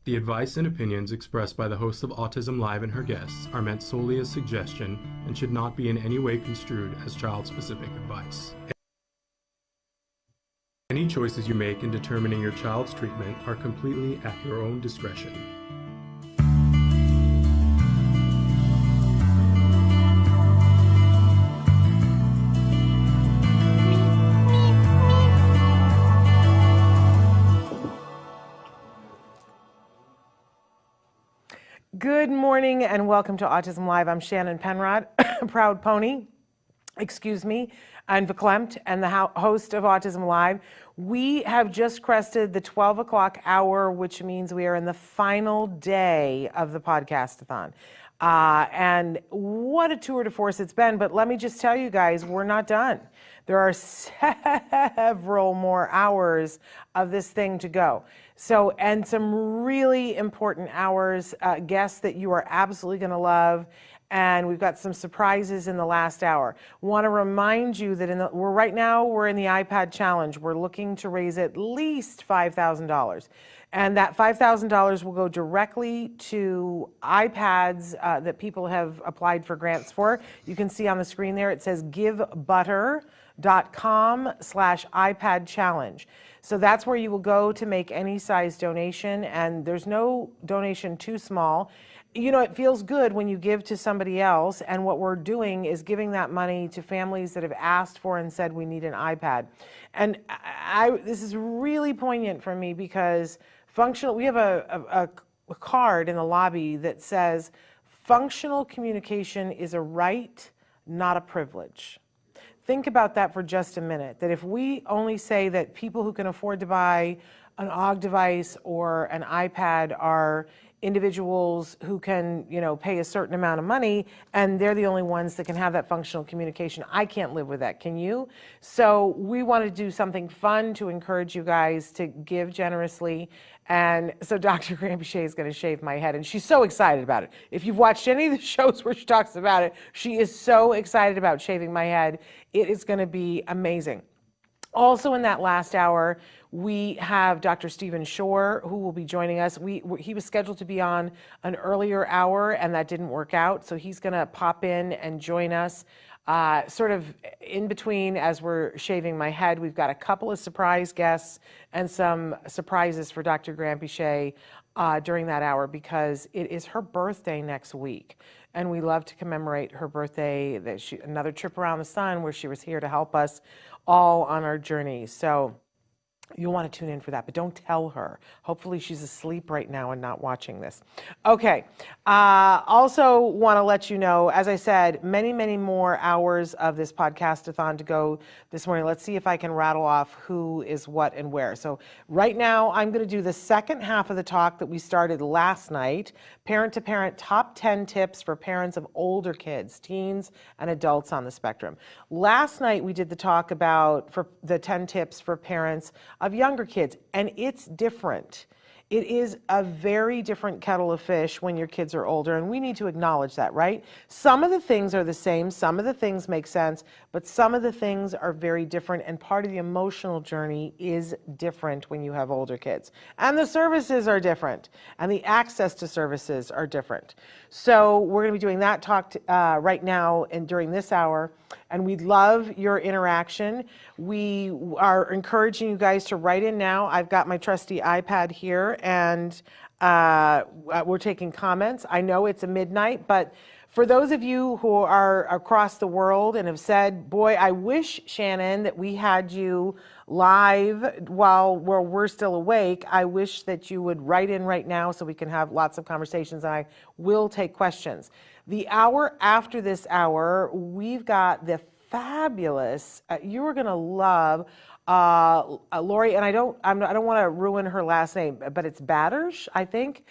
The advice and opinions expressed by the host of Autism Live and her guests are meant solely as suggestion and should not be in any way construed as child-specific advice. Any choices you make in determining your child's treatment are completely at your own discretion. Good morning and welcome to Autism Live. I'm Shannon Penrod, proud pony, and verklempt, and the host of Autism Live. We have just crested the 12 o'clock hour, which means we are in the final day of the podcast-a-thon. And what a tour de force it's been, but let me just tell you guys, we're not done. There are several more hours of this thing to go. So, and some really important hours, guests that you are absolutely going to love. And we've got some surprises in the last hour. Want to remind you that right now we're in the iPad challenge. We're looking to raise at least $5,000. And that $5,000 will go directly to iPads that people have applied for grants for. You can see on the screen there, it says givebutter.com/iPad challenge. So that's where you will go to make any size donation, and there's no donation too small. You know, it feels good when you give to somebody else, and what we're doing is giving that money to families that have asked for and said we need an iPad. And this is really poignant for me because we have a card in the lobby that says functional communication is a right, not a privilege. Think about that for just a minute, that if we only say that people who can afford to buy an OG device or an iPad are individuals who can, pay a certain amount of money, and they're the only ones that can have that functional communication. I can't live with that. Can you? So we want to do something fun to encourage you guys to give generously. And so Dr. Granpeesheh is going to shave my head, and she's so excited about it. If you've watched any of the shows where she talks about it, she is so excited about shaving my head. It is going to be amazing. Also in that last hour, we have Dr. Stephen Shore, who will be joining us. He was scheduled to be on an earlier hour, and that didn't work out. So he's going to pop in and join us sort of in between as we're shaving my head. We've got a couple of surprise guests and some surprises for Dr. Granpeesheh during that hour because it is her birthday next week. And we love to commemorate her birthday, another trip around the sun where she was here to help us all on our journey. So you'll want to tune in for that, but don't tell her. Hopefully she's asleep right now and not watching this. Okay, also want to let you know, as I said, many, many more hours of this podcast-a-thon to go this morning. Let's see if I can rattle off who is what and where. So right now, I'm going to do the second half of the talk that we started last night, Parent-to-Parent Top 10 Tips for Parents of Older Kids, Teens, and Adults on the Spectrum. Last night, we did the talk for the 10 tips for parents of younger kids, and it's different. It is a very different kettle of fish when your kids are older, and we need to acknowledge that, right? Some of the things are the same, some of the things make sense, but some of the things are very different, and part of the emotional journey is different when you have older kids. And the services are different, and the access to services are different. So we're going to be doing that talk right now and during this hour, and we'd love your interaction. We are encouraging you guys to write in now. I've got my trusty iPad here, and we're taking comments. I know it's a midnight, but for those of you who are across the world and have said, boy, I wish, Shannon, that we had you live while we're still awake, I wish that you would write in right now so we can have lots of conversations, and I will take questions. The hour after this hour, we've got the fabulous, you are going to love Lori, and I don't want to ruin her last name, but it's Batters, I think.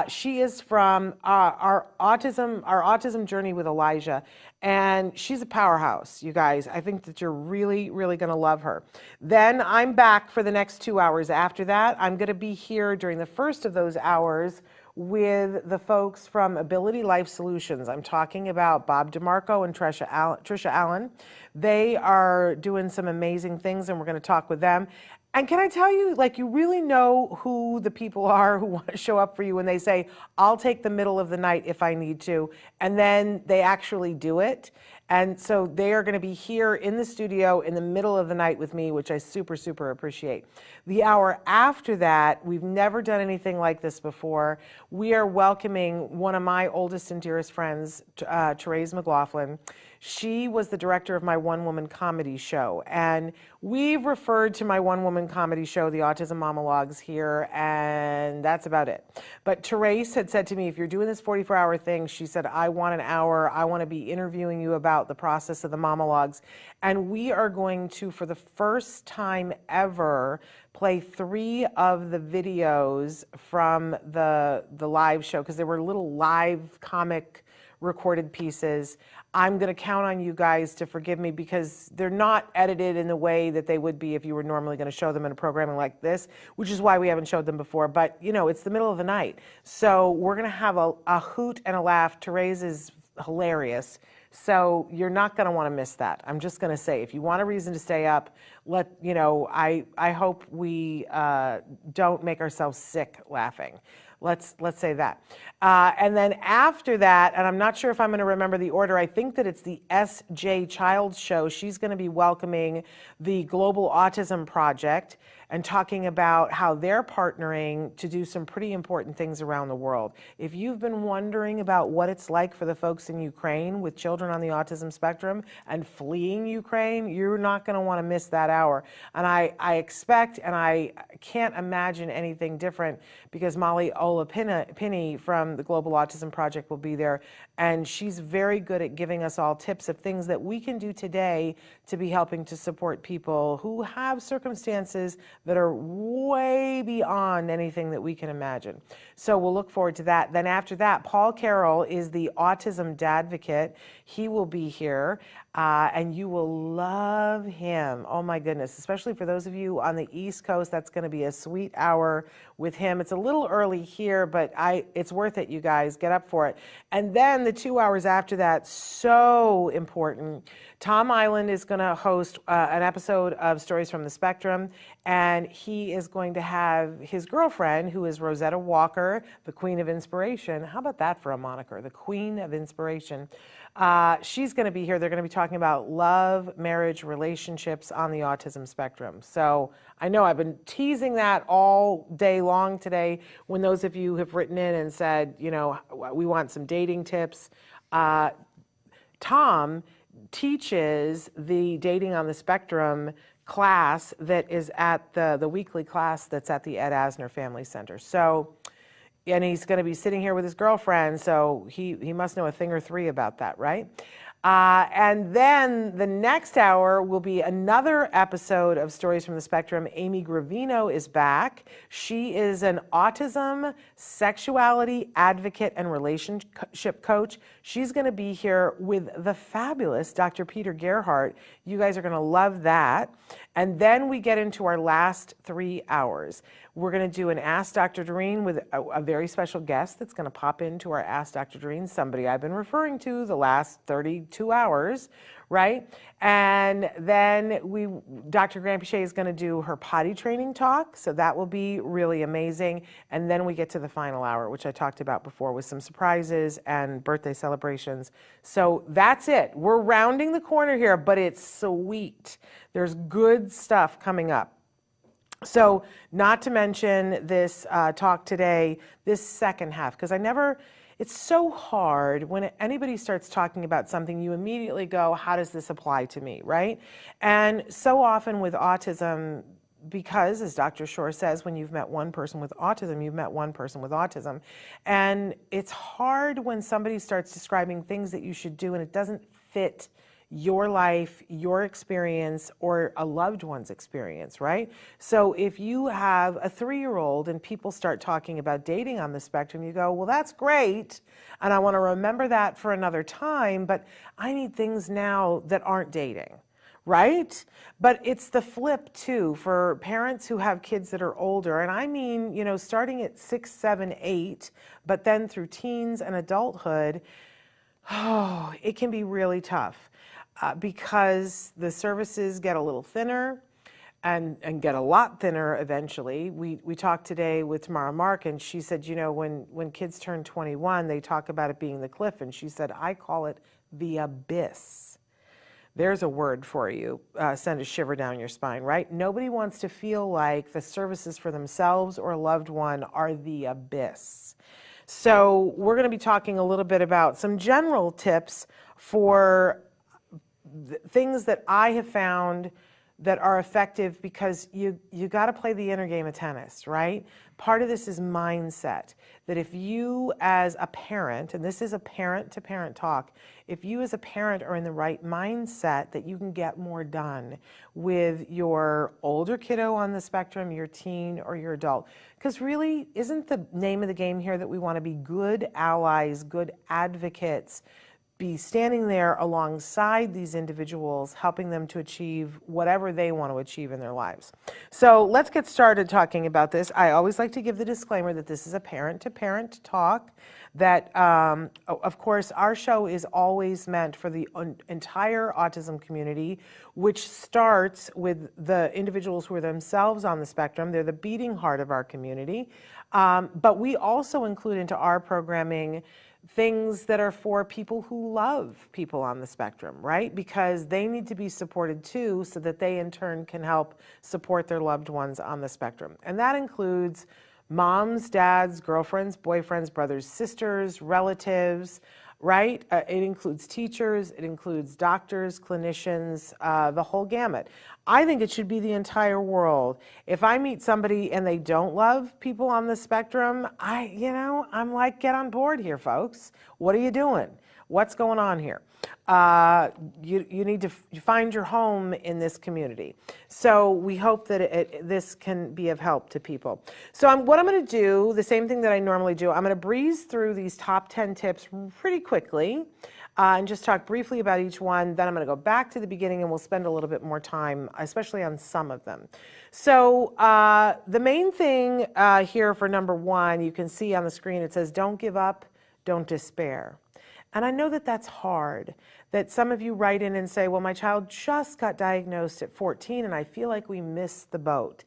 She is from our autism journey with Elijah, and she's a powerhouse, you guys. I think that you're really, really going to love her. Then I'm back for the next 2 hours. After that, I'm going to be here during the first of those hours with the folks from Ability Life Solutions. I'm talking about Bob DeMarco and Trisha Allen. They are doing some amazing things, and we're going to talk with them. And can I tell you, like, you really know who the people are who want to show up for you when they say, I'll take the middle of the night if I need to, and then they actually do it. And so they are going to be here in the studio in the middle of the night with me, which I super, super appreciate. The hour after that, we've never done anything like this before. We are welcoming one of my oldest and dearest friends, Therese McLaughlin. She was the director of my one-woman comedy show, and we've referred to my one-woman comedy show, the Autism Monologues, here, and that's about it. But Therese had said to me, if you're doing this 44-hour thing, she said, I want an hour. I want to be interviewing you about the process of the monologues. And we are going to, for the first time ever, play 3 of the videos from the live show, because there were little live comic recorded pieces. I'm going to count on you guys to forgive me because they're not edited in the way that they would be if you were normally going to show them in a programming like this, which is why we haven't showed them before. But, you know, it's the middle of the night. So we're going to have a hoot and a laugh. Therese is hilarious. So you're not going to want to miss that. I'm just going to say, if you want a reason to stay up, I hope we don't make ourselves sick laughing. Let's say that. And then after that, and I'm not sure if I'm going to remember the order, I think that it's the S.J. Childs show. She's going to be welcoming the Global Autism Project and talking about how they're partnering to do some pretty important things around the world. If you've been wondering about what it's like for the folks in Ukraine with children on the autism spectrum and fleeing Ukraine, you're not going to want to miss that hour. And I expect, and I can't imagine anything different, because Molly Olapinny from the Global Autism Project will be there, and she's very good at giving us all tips of things that we can do today to be helping to support people who have circumstances that are way beyond anything that we can imagine. So we'll look forward to that. Then after that, Paul Carroll is the Autism Dadvocate. He will be here, and you will love him. Oh my goodness, especially for those of you on the East Coast, that's going to be a sweet hour with him. It's a little early here, but it's worth it, you guys. Get up for it. And then the 2 hours after that, so important. Tom Island is going to host an episode of Stories from the Spectrum, and he is going to have his girlfriend, who is Rosetta Walker, the Queen of Inspiration. How about that for a moniker? The Queen of Inspiration. She's going to be here. They're going to be talking about love, marriage, relationships on the autism spectrum. So I know I've been teasing that all day long today when those of you have written in and said, you know, we want some dating tips. Tom teaches the Dating on the Spectrum class that is at the weekly class that's at the Ed Asner Family Center. So, and he's going to be sitting here with his girlfriend, so he must know a thing or three about that, right? And then the next hour will be another episode of Stories from the Spectrum. Amy Gravino is back. She is an autism, sexuality advocate, and relationship coach. She's going to be here with the fabulous Dr. Peter Gerhardt. You guys are going to love that. And then we get into our last 3 hours. We're going to do an Ask Dr. Doreen with a very special guest that's going to pop into our Ask Dr. Doreen, somebody I've been referring to the last 32 hours, right? And then Dr. Granpeche is going to do her potty training talk, so that will be really amazing. And then we get to the final hour, which I talked about before, with some surprises and birthday celebrations. So that's it. We're rounding the corner here, but it's sweet. There's good stuff coming up. So not to mention this talk today, this second half, because it's so hard when anybody starts talking about something, you immediately go, how does this apply to me, right? And so often with autism, because as Dr. Shore says, when you've met one person with autism, you've met one person with autism. And it's hard when somebody starts describing things that you should do and it doesn't fit your life, your experience, or a loved one's experience, right? So if you have a 3-year-old and people start talking about dating on the spectrum, you go, well, that's great, and I want to remember that for another time, but I need things now that aren't dating, right? But it's the flip too for parents who have kids that are older, and I mean, you know, starting at 6, 7, 8, but then through teens and adulthood, it can be really tough. Because the services get a little thinner, and get a lot thinner eventually. We talked today with Tamara Mark, and she said, you know, when kids turn 21, they talk about it being the cliff, and she said, I call it the abyss. There's a word for you. Send a shiver down your spine, right? Nobody wants to feel like the services for themselves or a loved one are the abyss. So we're going to be talking a little bit about some general tips for things that I have found that are effective, because you got to play the inner game of tennis, right? Part of this is mindset, that if you as a parent, and this is a parent-to-parent talk, if you as a parent are in the right mindset, that you can get more done with your older kiddo on the spectrum, your teen or your adult. Because really, isn't the name of the game here that we want to be good allies, good advocates, be standing there alongside these individuals, helping them to achieve whatever they want to achieve in their lives. So let's get started talking about this. I always like to give the disclaimer that this is a parent-to-parent talk, that of course our show is always meant for the entire autism community, which starts with the individuals who are themselves on the spectrum. They're the beating heart of our community. But we also include into our programming things that are for people who love people on the spectrum, right? Because they need to be supported too, so that they in turn can help support their loved ones on the spectrum. And that includes moms, dads, girlfriends, boyfriends, brothers, sisters, relatives, right? It includes teachers, it includes doctors, clinicians, the whole gamut. I think it should be the entire world. If I meet somebody and they don't love people on the spectrum, I'm like, get on board here, folks. What are you doing? What's going on here? You need to find your home in this community. So we hope that this can be of help to people. So what I'm going to do, the same thing that I normally do, I'm going to breeze through these top 10 tips pretty quickly and just talk briefly about each one. Then I'm going to go back to the beginning and we'll spend a little bit more time, especially on some of them. So the main thing here for number one, you can see on the screen, it says, don't give up, don't despair. And I know that that's hard, that some of you write in and say, well, my child just got diagnosed at 14 and I feel like we missed the boat.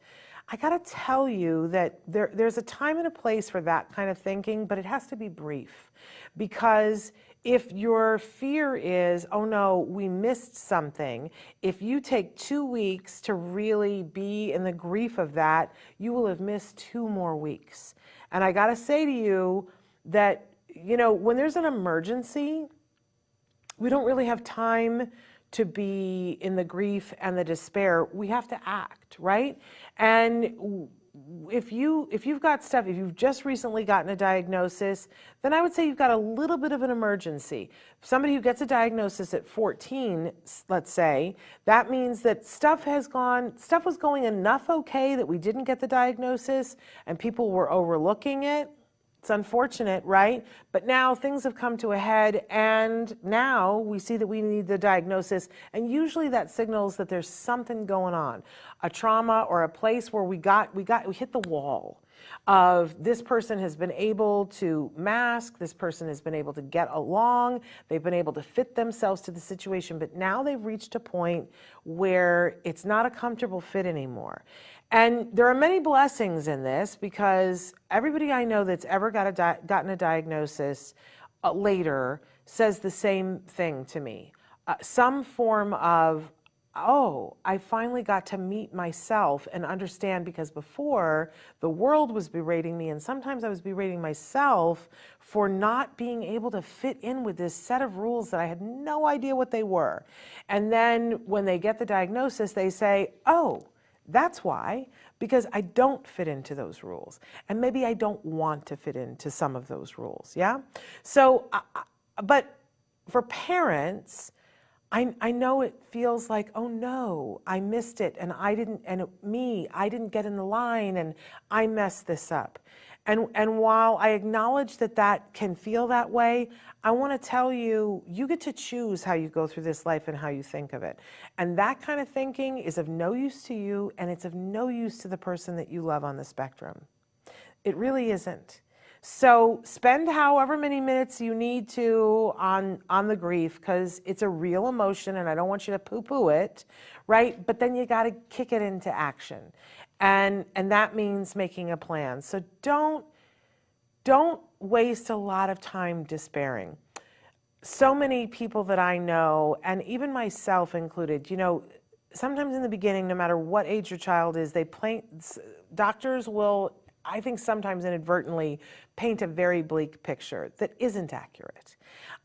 I got to tell you that there's a time and a place for that kind of thinking, but it has to be brief. Because if your fear is, oh no, we missed something, if you take 2 weeks to really be in the grief of that, you will have missed 2 more weeks. And I got to say to you that, you know, when there's an emergency, we don't really have time to be in the grief and the despair. We have to act, right? And if you've got stuff, if you've just recently gotten a diagnosis, then I would say you've got a little bit of an emergency. Somebody who gets a diagnosis at 14, let's say, that means that stuff was going enough okay that we didn't get the diagnosis and people were overlooking it. It's unfortunate, right? But now things have come to a head and now we see that we need the diagnosis, and usually that signals that there's something going on, a trauma or a place where we hit the wall of this person has been able to mask, this person has been able to get along, they've been able to fit themselves to the situation, but now they've reached a point where it's not a comfortable fit anymore. And there are many blessings in this, because everybody I know that's ever gotten a diagnosis later says the same thing to me. Some form of, oh, I finally got to meet myself and understand, because before the world was berating me and sometimes I was berating myself for not being able to fit in with this set of rules that I had no idea what they were. And then when they get the diagnosis, they say, oh, that's why, because I don't fit into those rules. And maybe I don't want to fit into some of those rules, yeah? So, but for parents, I know it feels like, oh no, I missed it, and I didn't get in the line, and I messed this up. And while I acknowledge that that can feel that way, I want to tell you, you get to choose how you go through this life and how you think of it. And that kind of thinking is of no use to you, and it's of no use to the person that you love on the spectrum. It really isn't. So spend however many minutes you need to on the grief, because it's a real emotion and I don't want you to poo-poo it, right? But then you got to kick it into action. And that means making a plan. So don't waste a lot of time despairing. So many people that I know, and even myself included, sometimes in the beginning, no matter what age your child is, doctors will, I think sometimes inadvertently, paint a very bleak picture that isn't accurate.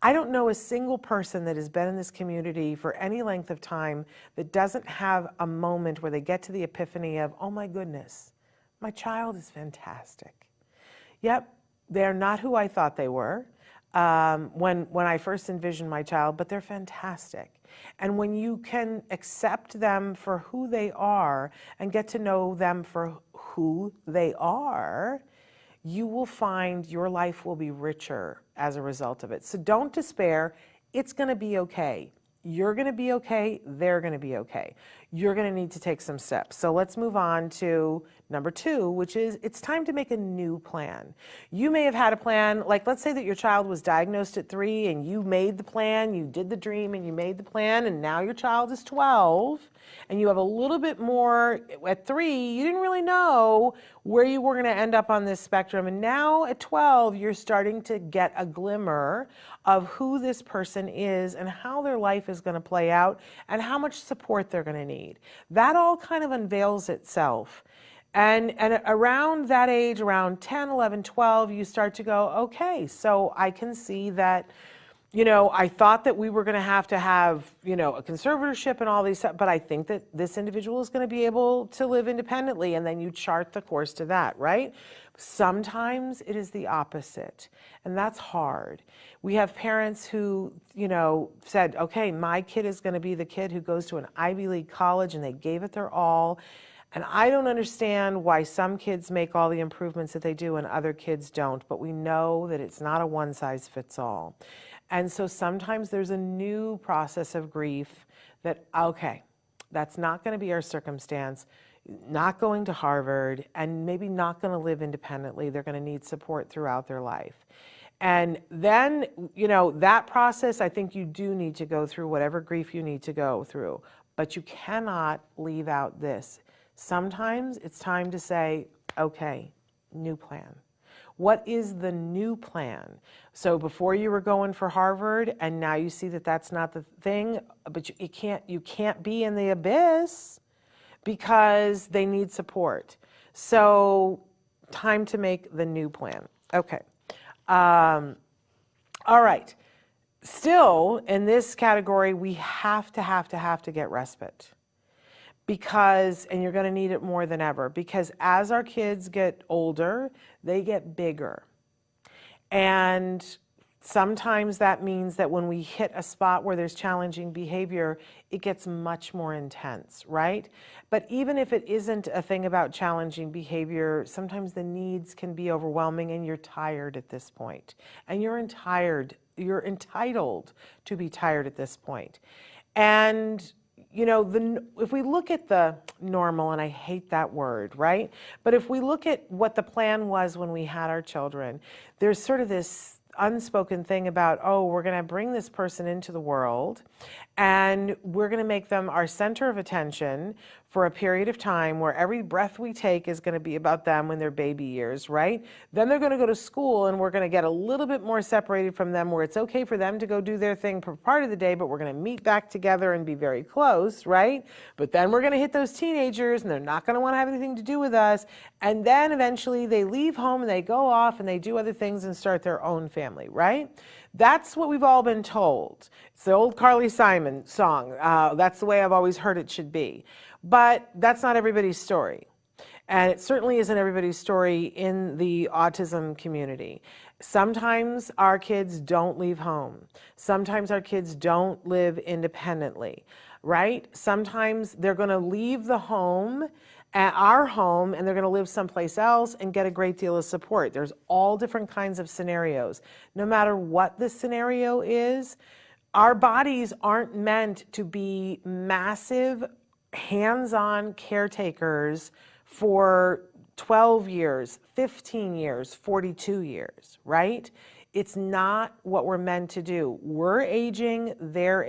I don't know a single person that has been in this community for any length of time that doesn't have a moment where they get to the epiphany of, oh my goodness, my child is fantastic. Yep, they're not who I thought they were when I first envisioned my child, but they're fantastic. And when you can accept them for who they are and get to know them for who they are, you will find your life will be richer as a result of it. So don't despair. It's going to be okay. You're going to be okay. They're going to be okay. You're going to need to take some steps. So let's move on to number 2, which is it's time to make a new plan. You may have had a plan, like let's say that your child was diagnosed at 3 and you made the plan, you did the dream and you made the plan, and now your child is 12 and you have a little bit more. At 3, you didn't really know where you were going to end up on this spectrum, and now at 12 you're starting to get a glimmer of who this person is and how their life is going to play out and how much support they're going to need. That all kind of unveils itself. And around that age, around 10, 11, 12, you start to go, okay, so I can see that, I thought that we were going to have, a conservatorship and all these stuff, but I think that this individual is going to be able to live independently, and then you chart the course to that, right? Sometimes it is the opposite, and that's hard. We have parents who, said, okay, my kid is going to be the kid who goes to an Ivy League college, and they gave it their all. And I don't understand why some kids make all the improvements that they do and other kids don't, but we know that it's not a one-size-fits-all. And so sometimes there's a new process of grief that, okay, that's not going to be our circumstance, not going to Harvard, and maybe not going to live independently. They're going to need support throughout their life. And then, that process, I think you do need to go through whatever grief you need to go through, but you cannot leave out this. Sometimes it's time to say, okay, new plan. What is the new plan? So before you were going for Harvard and now you see that that's not the thing, but you can't be in the abyss because they need support. So time to make the new plan. Okay. All right. Still in this category, we have to get respite. Because, and you're going to need it more than ever, because as our kids get older, they get bigger. And sometimes that means that when we hit a spot where there's challenging behavior, it gets much more intense, right? But even if it isn't a thing about challenging behavior, sometimes the needs can be overwhelming and you're tired at this point. And you're entitled to be tired at this point. And if we look at the normal, and I hate that word, right? But if we look at what the plan was when we had our children, there's sort of this unspoken thing about, oh, we're going to bring this person into the world and we're going to make them our center of attention for a period of time where every breath we take is going to be about them when they're baby years, right? Then they're going to go to school and we're going to get a little bit more separated from them where it's okay for them to go do their thing for part of the day, but we're going to meet back together and be very close, right? But then we're going to hit those teenagers and they're not going to want to have anything to do with us. And then eventually they leave home and they go off and they do other things and start their own family, right? That's what we've all been told. It's the old Carly Simon song. That's the way I've always heard it should be. But that's not everybody's story. And it certainly isn't everybody's story in the autism community. Sometimes our kids don't leave home. Sometimes our kids don't live independently, right? Sometimes they're going to leave the home, our home, and they're going to live someplace else and get a great deal of support. There's all different kinds of scenarios. No matter what the scenario is, our bodies aren't meant to be massive, hands-on caretakers for 12 years, 15 years, 42 years, right? It's not what we're meant to do. We're aging, their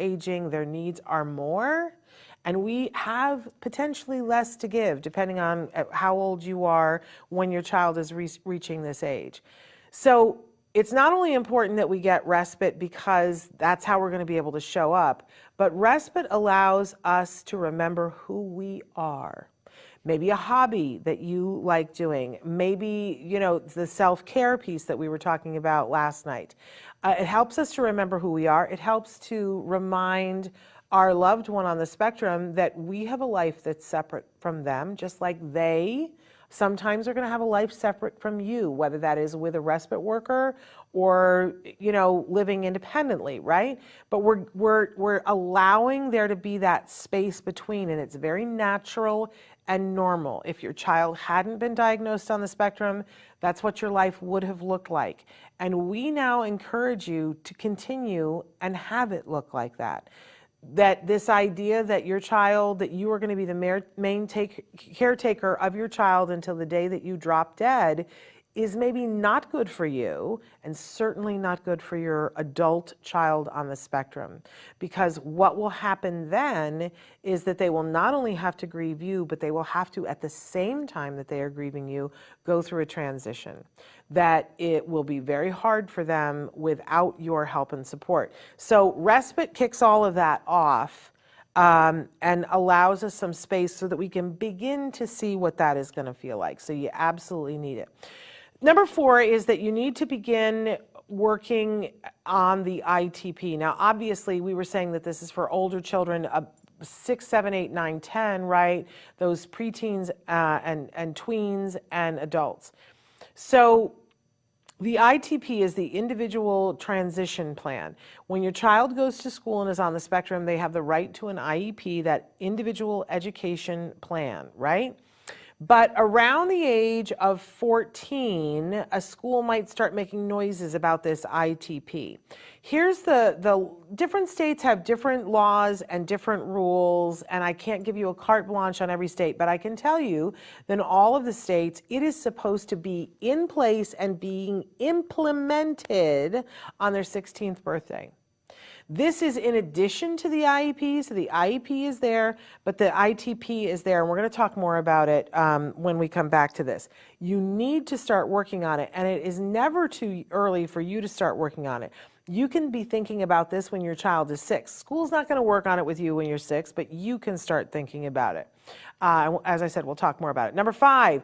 needs are more, and we have potentially less to give depending on how old you are when your child is reaching this age. So it's not only important that we get respite because that's how we're going to be able to show up, but respite allows us to remember who we are. Maybe a hobby that you like doing, maybe, the self-care piece that we were talking about last night. It helps us to remember who we are. It helps to remind our loved one on the spectrum that we have a life that's separate from them, just like they sometimes are going to have a life separate from you, whether that is with a respite worker or, living independently, right? But we're allowing there to be that space between, and it's very natural and normal. If your child hadn't been diagnosed on the spectrum, that's what your life would have looked like. And we now encourage you to continue and have it look like that. That this idea that your child, that you are going to be the main caretaker of your child until the day that you drop dead is maybe not good for you, and certainly not good for your adult child on the spectrum. Because what will happen then is that they will not only have to grieve you, but they will have to, at the same time that they are grieving you, go through a transition. That it will be very hard for them without your help and support. So respite kicks all of that off and allows us some space so that we can begin to see what that is going to feel like. So you absolutely need it. Number 4 is that you need to begin working on the ITP. Now, obviously, we were saying that this is for older children, 6, 7, 8, 9, 10, right? Those preteens and tweens and adults. So the ITP is the individual transition plan. When your child goes to school and is on the spectrum, they have the right to an IEP, that individual education plan, right? But around the age of 14, a school might start making noises about this ITP. Here's the different states have different laws and different rules, and I can't give you a carte blanche on every state, but I can tell you that in all of the states, it is supposed to be in place and being implemented on their 16th birthday. This is in addition to the IEP, so the IEP is there, but the ITP is there, and we're going to talk more about it when we come back to this. You need to start working on it, and it is never too early for you to start working on it. You can be thinking about this when your child is 6. School's not going to work on it with you when you're 6, but you can start thinking about it. As I said, we'll talk more about it. Number 5,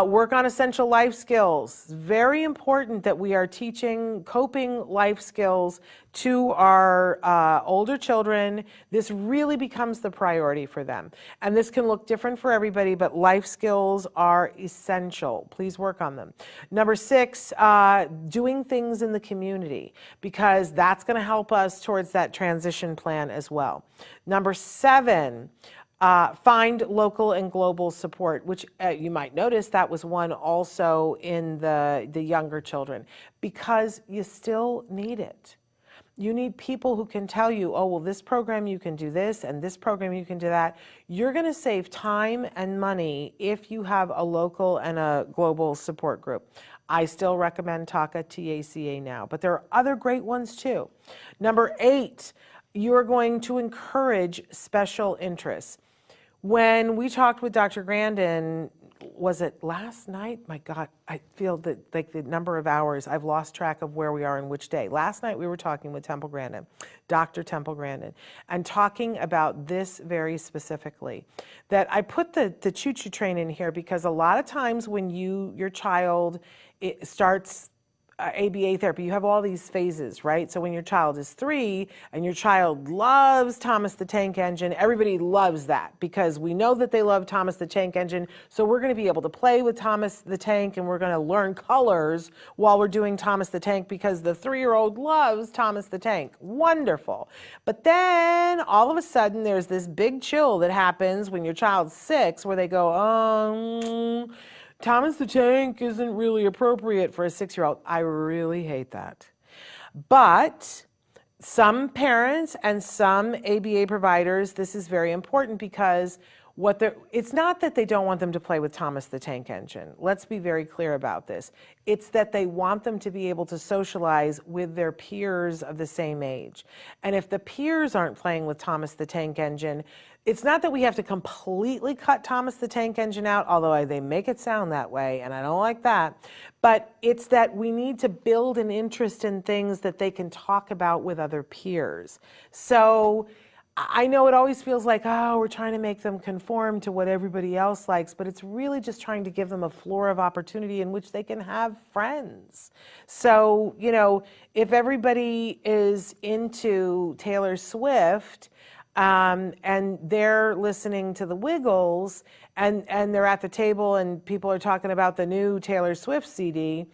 work on essential life skills. It's very important that we are teaching coping life skills to our older children. This really becomes the priority for them. And this can look different for everybody, but life skills are essential. Please work on them. Number 6, doing things in the community, because that's going to help us towards that transition plan as well. Number 7, find local and global support, which you might notice that was one also in the younger children, because you still need it. You need people who can tell you, oh, well, this program you can do this, and this program you can do that. You're going to save time and money if you have a local and a global support group. I still recommend TACA now, but there are other great ones too. Number 8, you're going to encourage special interests. When we talked with Dr. Grandin, was it last night? My God, I feel that like the number of hours, I've lost track of where we are in which day. Last night we were talking with Temple Grandin, Dr. Temple Grandin, and talking about this very specifically. That I put the choo-choo train in here because a lot of times when your child starts ABA therapy, you have all these phases, right? So when your child is 3 and your child loves Thomas the Tank Engine, everybody loves that because we know that they love Thomas the Tank Engine. So we're going to be able to play with Thomas the Tank, and we're going to learn colors while we're doing Thomas the Tank because the 3-year-old loves Thomas the Tank. Wonderful. But then all of a sudden there's this big chill that happens when your child's 6 where they go, Thomas the Tank isn't really appropriate for a 6-year-old. I really hate that. But some parents and some ABA providers, this is very important because It's not that they don't want them to play with Thomas the Tank Engine. Let's be very clear about this. It's that they want them to be able to socialize with their peers of the same age. And if the peers aren't playing with Thomas the Tank Engine, it's not that we have to completely cut Thomas the Tank Engine out, although they make it sound that way, and I don't like that. But it's that we need to build an interest in things that they can talk about with other peers. So I know it always feels like, oh, we're trying to make them conform to what everybody else likes, but it's really just trying to give them a floor of opportunity in which they can have friends. So, if everybody is into Taylor Swift, and they're listening to the Wiggles, and they're at the table and people are talking about the new Taylor Swift CD,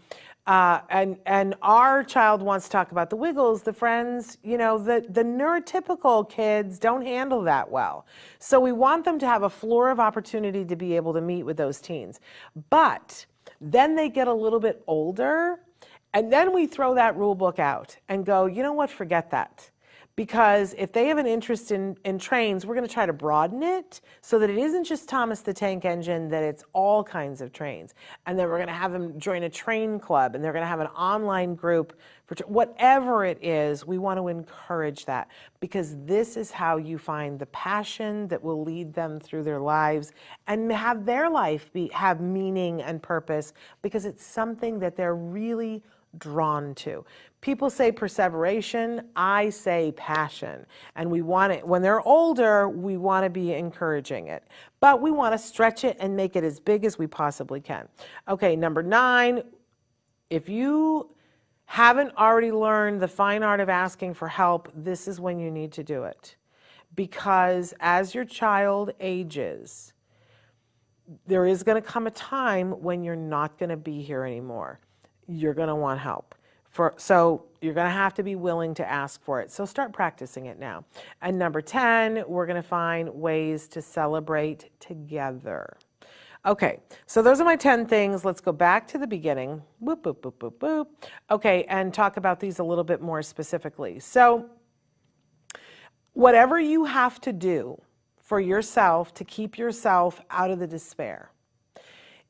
and our child wants to talk about the Wiggles, the friends, the neurotypical kids don't handle that well. So we want them to have a floor of opportunity to be able to meet with those teens. But then they get a little bit older, and then we throw that rule book out and go, you know what, forget that. Because if they have an interest in trains, we're going to try to broaden it so that it isn't just Thomas the Tank Engine, that it's all kinds of trains. And then we're going to have them join a train club, and they're going to have an online group. Whatever it is, we want to encourage that, because this is how you find the passion that will lead them through their lives and have their life have meaning and purpose, because it's something that they're really drawn to. People say perseveration, I say passion. And we want it, when they're older, we want to be encouraging it. But we want to stretch it and make it as big as we possibly can. Okay, number 9, if you haven't already learned the fine art of asking for help, this is when you need to do it. Because as your child ages, there is going to come a time when you're not going to be here anymore. You're going to want help. So you're going to have to be willing to ask for it. So start practicing it now. And number 10, we're going to find ways to celebrate together. Okay, so those are my 10 things. Let's go back to the beginning. Boop, boop, boop, boop, boop. Okay, and talk about these a little bit more specifically. So whatever you have to do for yourself to keep yourself out of the despair,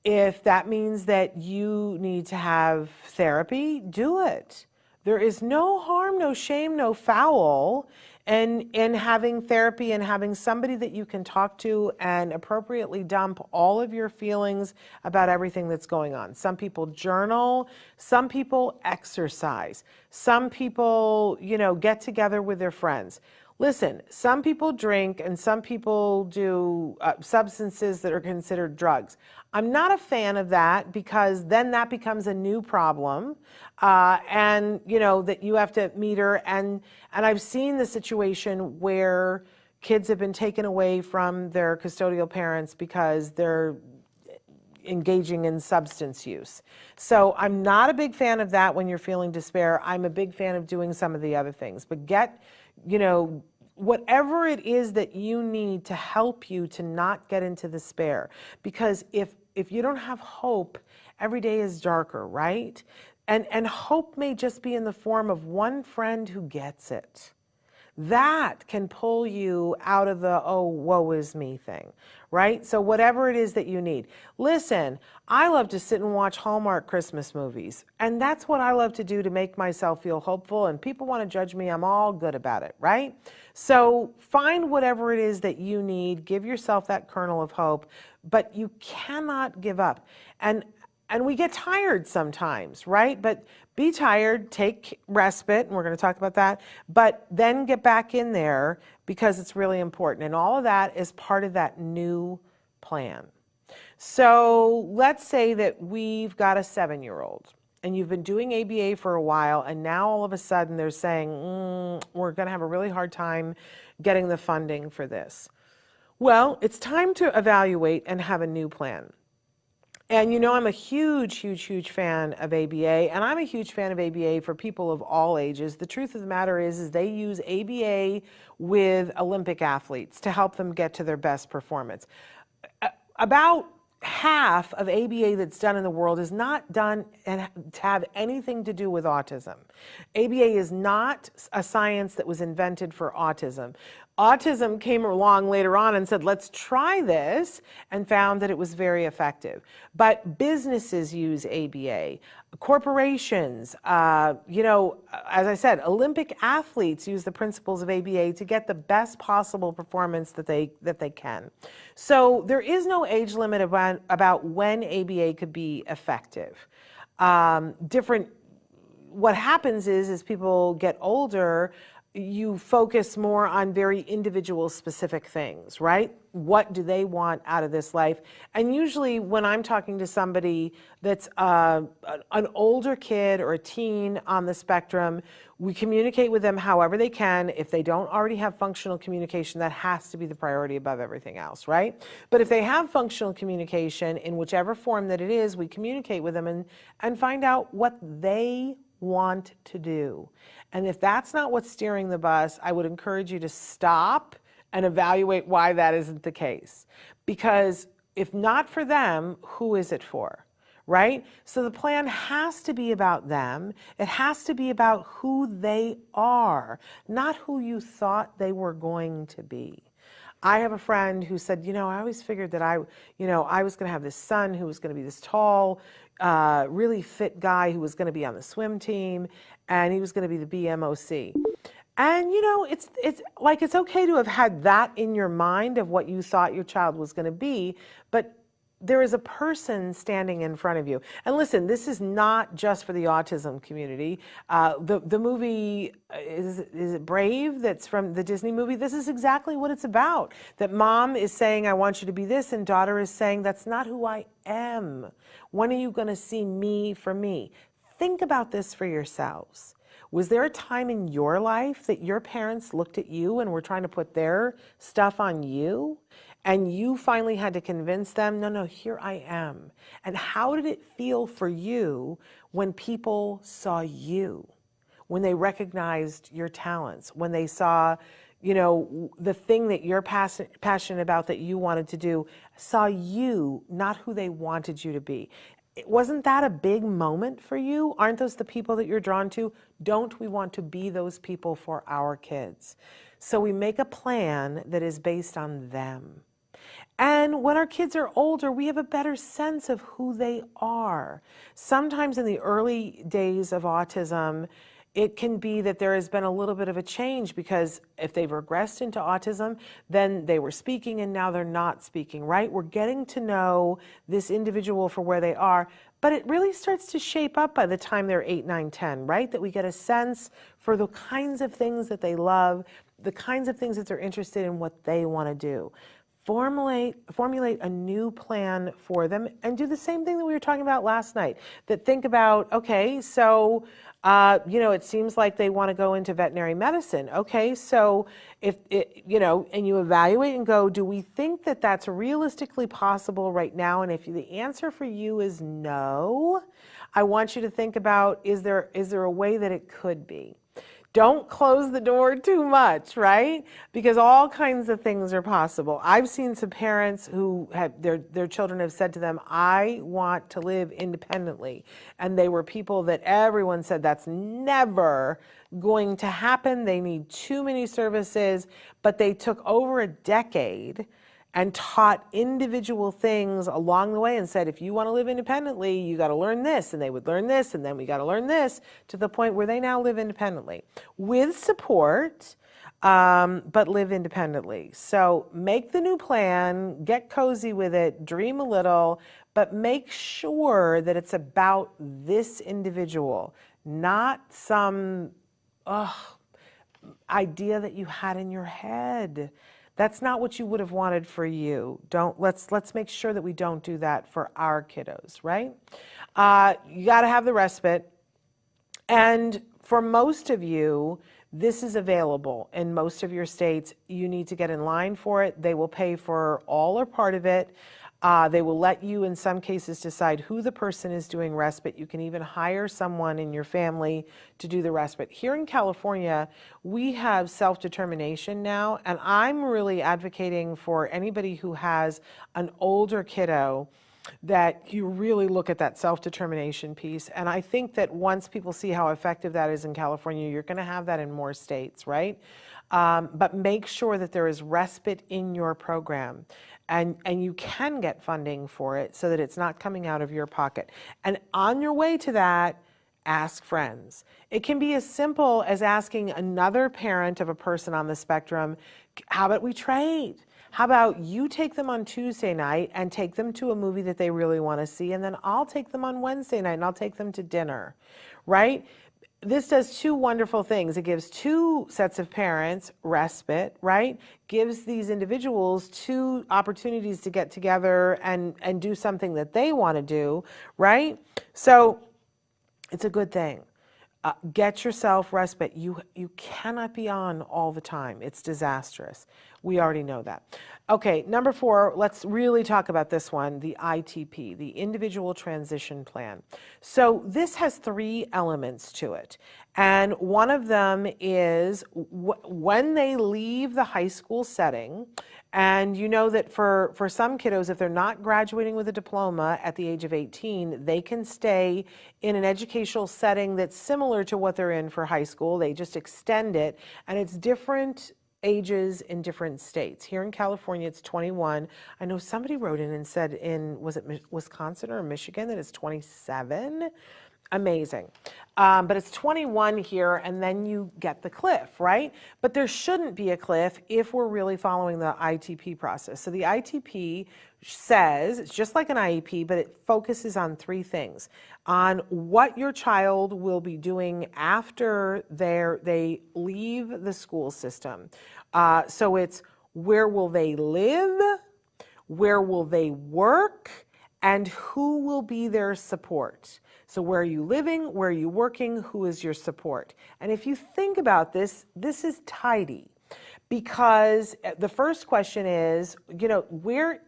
if that means that you need to have therapy, do it. There is no harm, no shame, no foul in having therapy and having somebody that you can talk to and appropriately dump all of your feelings about everything that's going on. Some people journal, some people exercise, some people, get together with their friends. Listen, some people drink and some people do substances that are considered drugs. I'm not a fan of that, because then that becomes a new problem, and that you have to meter. And I've seen the situation where kids have been taken away from their custodial parents because they're engaging in substance use. So I'm not a big fan of that when you're feeling despair. I'm a big fan of doing some of the other things, but whatever it is that you need to help you to not get into despair. Because if you don't have hope, every day is darker, right? And hope may just be in the form of one friend who gets it. That can pull you out of the, oh, woe is me thing, right? So whatever it is that you need. Listen, I love to sit and watch Hallmark Christmas movies, and that's what I love to do to make myself feel hopeful, and people want to judge me, I'm all good about it, right? So find whatever it is that you need, give yourself that kernel of hope, but you cannot give up. And we get tired sometimes, right? But be tired, take respite, and we're going to talk about that, but then get back in there, because it's really important. And all of that is part of that new plan. So let's say that we've got a 7-year-old and you've been doing ABA for a while, and now all of a sudden they're saying, we're going to have a really hard time getting the funding for this. Well, it's time to evaluate and have a new plan. And I'm a huge, huge, huge fan of ABA, and I'm a huge fan of ABA for people of all ages. The truth of the matter is they use ABA with Olympic athletes to help them get to their best performance. About half of ABA that's done in the world is not done and to have anything to do with autism. ABA is not a science that was invented for autism. Autism came along later on and said, let's try this, and found that it was very effective. But businesses use ABA, corporations, as I said, Olympic athletes use the principles of ABA to get the best possible performance that they can. So there is no age limit about when ABA could be effective. What happens is as people get older, you focus more on very individual specific things, right? What do they want out of this life? And usually when I'm talking to somebody that's an older kid or a teen on the spectrum, we communicate with them however they can. If they don't already have functional communication, that has to be the priority above everything else, right? But if they have functional communication in whichever form that it is, we communicate with them and find out what they want to do. And if that's not what's steering the bus, I would encourage you to stop and evaluate why that isn't the case. Because if not for them, who is it for, right? So the plan has to be about them. It has to be about who they are, not who you thought they were going to be. I have a friend who said, I always figured that I was going to have this son who was going to be this tall, really fit guy who was going to be on the swim team, and he was going to be the BMOC. And it's okay to have had that in your mind of what you thought your child was going to be, but there is a person standing in front of you. And listen, this is not just for the autism community. The movie, is it Brave, that's from the Disney movie? This is exactly what it's about. That mom is saying, I want you to be this, and daughter is saying, that's not who I am. When are you going to see me for me? Think about this for yourselves. Was there a time in your life that your parents looked at you and were trying to put their stuff on you? And you finally had to convince them, no, here I am. And how did it feel for you when people saw you? When they recognized your talents? When they saw, the thing that you're passionate about that you wanted to do, saw you, not who they wanted you to be? Wasn't that a big moment for you? Aren't those the people that you're drawn to? Don't we want to be those people for our kids? So we make a plan that is based on them. And when our kids are older, we have a better sense of who they are. Sometimes in the early days of autism, it can be that there has been a little bit of a change because if they've regressed into autism, then they were speaking and now they're not speaking, right? We're getting to know this individual for where they are, but it really starts to shape up by the time they're 8, 9, 10, right? That we get a sense for the kinds of things that they love, the kinds of things that they're interested in, what they want to do. Formulate a new plan for them and do the same thing that we were talking about last night. That think about, okay, so, it seems like they want to go into veterinary medicine. Okay, so if and you evaluate and go, do we think that that's realistically possible right now? And if the answer for you is no, I want you to think about, is there a way that it could be? Don't close the door too much, right? Because all kinds of things are possible. I've seen some parents who have their children have said to them, I want to live independently. And they were people that everyone said that's never going to happen. They need too many services, but they took over a decade and taught individual things along the way and said, if you want to live independently, you got to learn this. And they would learn this, and then we got to learn this, to the point where they now live independently with support, but live independently. So make the new plan, get cozy with it, dream a little, but make sure that it's about this individual, not some idea that you had in your head. That's not what you would have wanted for you. Let's make sure that we don't do that for our kiddos, right? You got to have the respite. And for most of you, this is available in most of your states. You need to get in line for it. They will pay for all or part of it. They will let you, in some cases, decide who the person is doing respite. You can even hire someone in your family to do the respite. Here in California, we have self-determination now, and I'm really advocating for anybody who has an older kiddo that you really look at that self-determination piece. And I think that once people see how effective that is in California, you're going to have that in more states, right? But make sure that there is respite in your program. And you can get funding for it so that it's not coming out of your pocket. And on your way to that, ask friends. It can be as simple as asking another parent of a person on the spectrum, how about we trade? How about you take them on Tuesday night and take them to a movie that they really want to see, and then I'll take them on Wednesday night and I'll take them to dinner, right? This does two wonderful things. It gives two sets of parents respite, right? Gives these individuals two opportunities to get together and do something that they want to do, right? So it's a good thing. Get yourself respite. You cannot be on all the time. It's disastrous. We already know that. Okay, number 4, let's really talk about this one, the ITP, the Individual Transition Plan. So this has 3 elements to it. And one of them is when they leave the high school setting, and you know that for some kiddos, if they're not graduating with a diploma at the age of 18, they can stay in an educational setting that's similar to what they're in for high school. They just extend it, and it's different ages in different states. Here in California, it's 21. I know somebody wrote in and said was it Wisconsin or Michigan that it's 27? Amazing. But it's 21 here, and then you get the cliff, right? But there shouldn't be a cliff if we're really following the ITP process. So the ITP says, it's just like an IEP, but it focuses on 3 things. On what your child will be doing after they leave the school system. So it's where will they live, where will they work, and who will be their support. So where are you living, where are you working, who is your support? And if you think about this, this is tidy. Because the first question is, where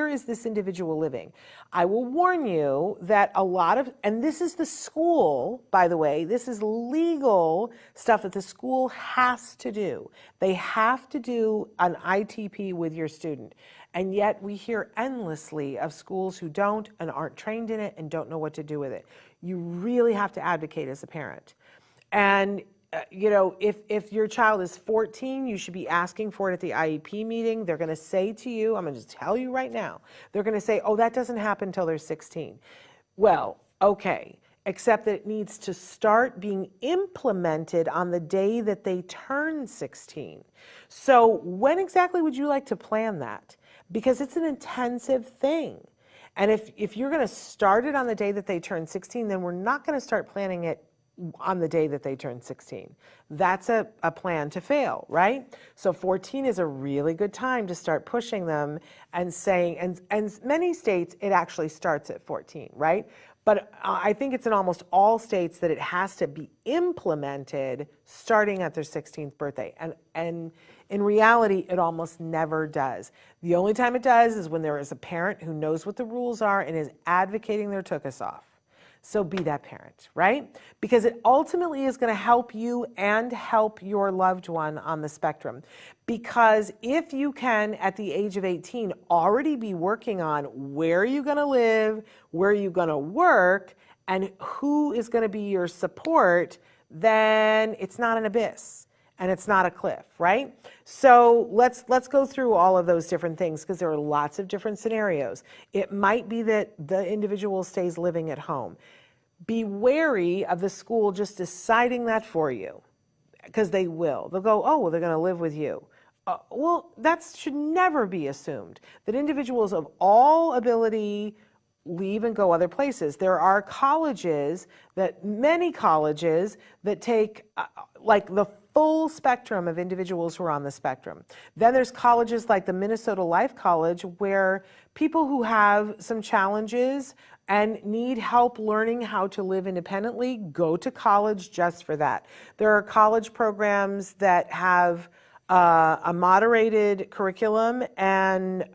is this individual living? I will warn you that a lot of, and this is the school, by the way, this is legal stuff that the school has to do. They have to do an ITP with your student. And yet we hear endlessly of schools who don't and aren't trained in it and don't know what to do with it. You really have to advocate as a parent. And if your child is 14, you should be asking for it at the IEP meeting. They're going to say to you, I'm going to tell you right now, they're going to say, oh, that doesn't happen until they're 16. Well, okay, except that it needs to start being implemented on the day that they turn 16. So when exactly would you like to plan that? Because it's an intensive thing. And if you're going to start it on the day that they turn 16, then we're not going to start planning it on the day that they turn 16. That's a plan to fail, right? So 14 is a really good time to start pushing them and saying, and many states, it actually starts at 14, right? But I think it's in almost all states that it has to be implemented starting at their 16th birthday. And in reality, it almost never does. The only time it does is when there is a parent who knows what the rules are and is advocating their tuchus off. So be that parent, right? Because it ultimately is going to help you and help your loved one on the spectrum. Because if you can, at the age of 18, already be working on where are you going to live, where are you going to work, and who is going to be your support, then it's not an abyss. And it's not a cliff, right? So let's go through all of those different things because there are lots of different scenarios. It might be that the individual stays living at home. Be wary of the school just deciding that for you because they will. They'll go, oh, well, they're going to live with you. Well, that should never be assumed. That individuals of all ability leave and go other places. There are many colleges that take like the full spectrum of individuals who are on the spectrum. Then there's colleges like the Minnesota Life College where people who have some challenges and need help learning how to live independently go to college just for that. There are college programs that have a moderated curriculum, and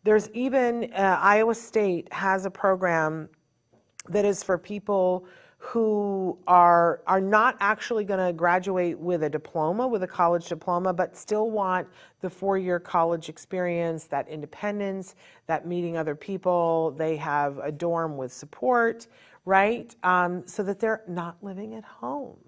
there's even Iowa State has a program that is for people who are not actually going to graduate with a diploma, with a college diploma, but still want the 4-year college experience, that independence, that meeting other people. They have a dorm with support, right? So that they're not living at home.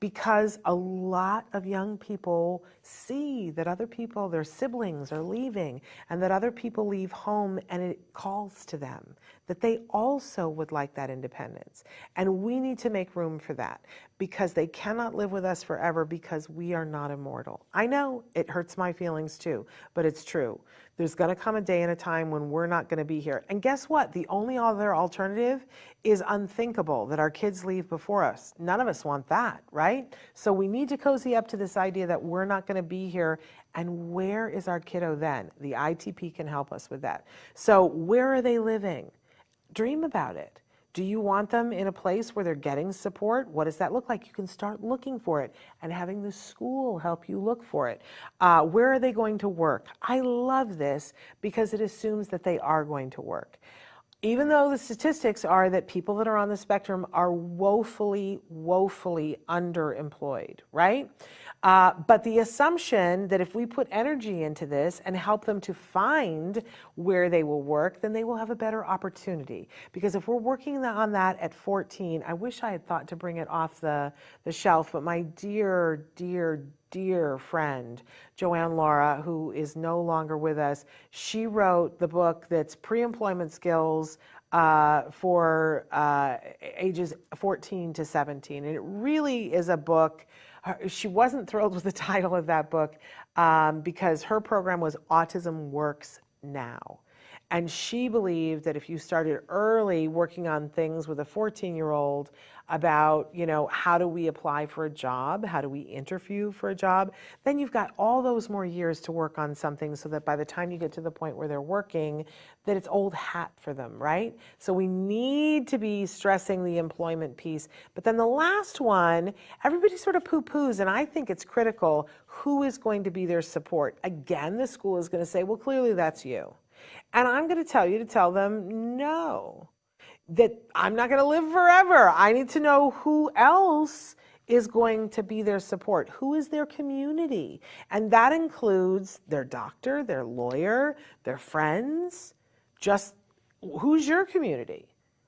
Because a lot of young people see that other people, their siblings, are leaving, and that other people leave home, and it calls to them that they also would like that independence. And we need to make room for that, because they cannot live with us forever, because we are not immortal. I know it hurts my feelings too, but it's true. There's going to come a day and a time when we're not going to be here. And guess what? The only other alternative is unthinkable, that our kids leave before us. None of us want that, right? So we need to cozy up to this idea that we're not going to be here. And where is our kiddo then? The ITP can help us with that. So where are they living? Dream about it. Do you want them in a place where they're getting support? What does that look like? You can start looking for it and having the school help you look for it. Where are they going to work? I love this because it assumes that they are going to work. Even though the statistics are that people that are on the spectrum are woefully, woefully underemployed, right? But the assumption that if we put energy into this and help them to find where they will work, then they will have a better opportunity. Because if we're working on that at 14, I wish I had thought to bring it off the shelf, but my dear, dear, dear friend, Joanne Laura, who is no longer with us, she wrote the book that's pre-employment skills for ages 14 to 17. And it really is a book. She wasn't thrilled with the title of that book because her program was Autism Works Now. And she believed that if you started early working on things with a 14-year-old about, how do we apply for a job? How do we interview for a job? Then you've got all those more years to work on something so that by the time you get to the point where they're working, that it's old hat for them, right? So we need to be stressing the employment piece. But then the last one, everybody sort of poo-poos, and I think it's critical. Who is going to be their support? Again, the school is going to say, well, clearly that's you. And I'm going to tell you to tell them no, that I'm not going to live forever. I need to know who else is going to be their support. Who is their community? And that includes their doctor, their lawyer, their friends. Just who's your community?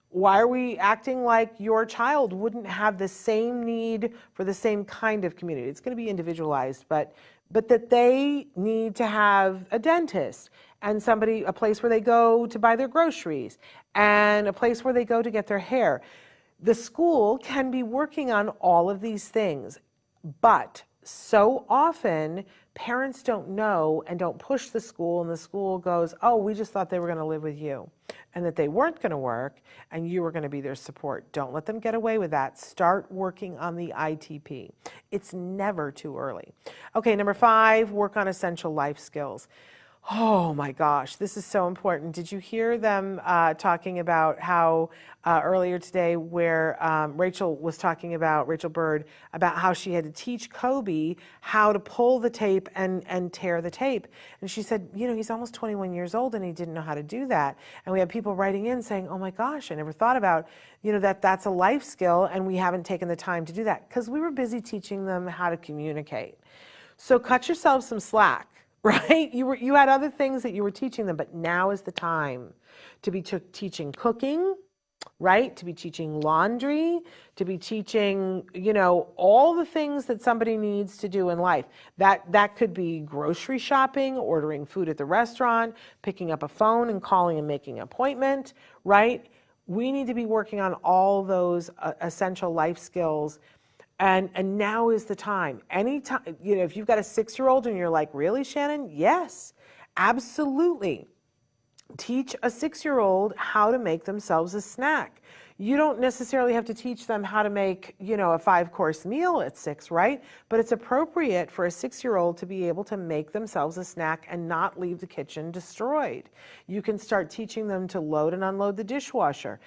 Why are we acting like your child wouldn't have the same need for the same kind of community? It's going to be individualized, but that they need to have a dentist and a place where they go to buy their groceries and a place where they go to get their hair. The school can be working on all of these things, but so often parents don't know and don't push the school, and the school goes, oh, we just thought they were going to live with you and that they weren't going to work and you were going to be their support. Don't let them get away with that. Start working on the ITP. It's never too early. Okay, number 5, work on essential life skills. Oh my gosh, this is so important. Did you hear them talking about how earlier today where Rachel Bird, about how she had to teach Kobe how to pull the tape and tear the tape. And she said, he's almost 21 years old and he didn't know how to do that. And we had people writing in saying, oh my gosh, I never thought about, that's a life skill and we haven't taken the time to do that because we were busy teaching them how to communicate. So cut yourselves some slack. Right? You had other things that you were teaching them, but now is the time to be teaching cooking, right? To be teaching laundry, to be teaching, all the things that somebody needs to do in life. That could be grocery shopping, ordering food at the restaurant, picking up a phone and calling and making an appointment, right? We need to be working on all those essential life skills. And now is the time. Anytime, if you've got a 6-year-old and you're like, really, Shannon? Yes, absolutely. Teach a 6-year-old how to make themselves a snack. You don't necessarily have to teach them how to make, a 5-course meal at 6, right? But it's appropriate for a 6-year-old to be able to make themselves a snack and not leave the kitchen destroyed. You can start teaching them to load and unload the dishwasher.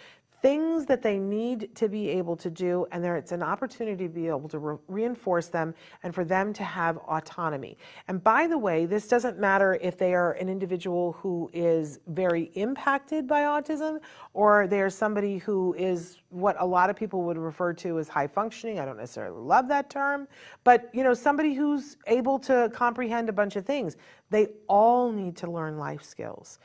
things that they need to be able to do, and it's an opportunity to be able to reinforce them and for them to have autonomy. And by the way, this doesn't matter if they are an individual who is very impacted by autism or they're somebody who is what a lot of people would refer to as high functioning. I don't necessarily love that term, but somebody who's able to comprehend a bunch of things. They all need to learn life skills.